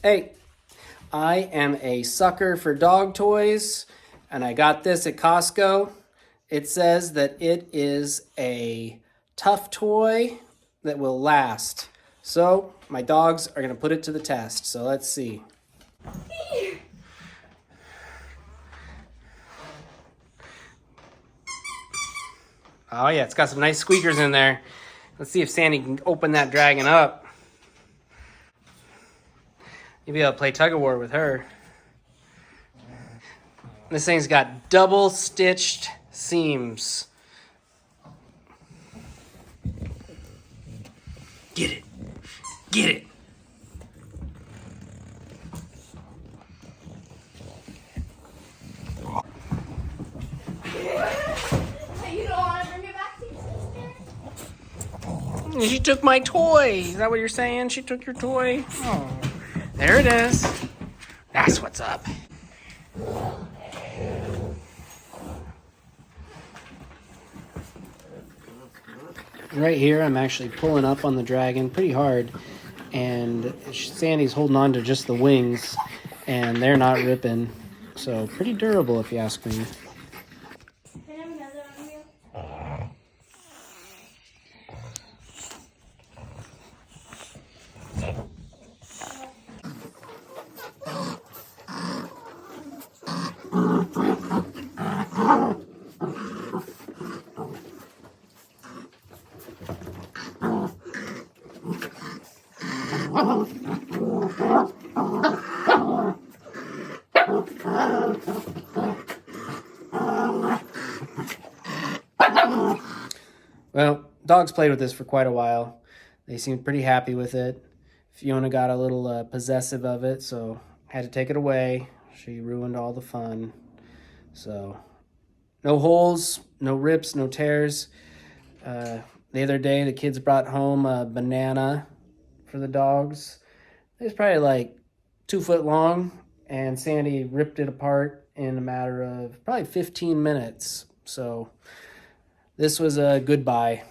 Hey, I am a sucker for dog toys, and I got this at Costco. It says that it is a tough toy that will last. So, my dogs are going to put it to the test. So, let's see. Oh, yeah, it's got some nice squeakers in there. Let's see if Sandy can open that dragon up. You'll be able to play tug of war with her. This thing's got double stitched seams. Get it. Get it. You don't want to bring it back to your sister? She took my toy. Is that what you're saying? She took your toy? Oh, there it is. That's what's up. Right here, I'm actually pulling up on the dragon pretty hard, and Sandy's holding on to just the wings, and they're not ripping. So pretty durable, if you ask me. Can I have another one of you? Well, dogs played with this for quite a while. They seemed pretty happy with it. Fiona got a little possessive of it, so had to take it away. She ruined all the fun. So, no holes, no rips, no tears. The other day, the kids brought home a banana for the dogs. It was probably like 2 foot long, and Sandy ripped it apart in a matter of probably 15 minutes. So, this was a goodbye.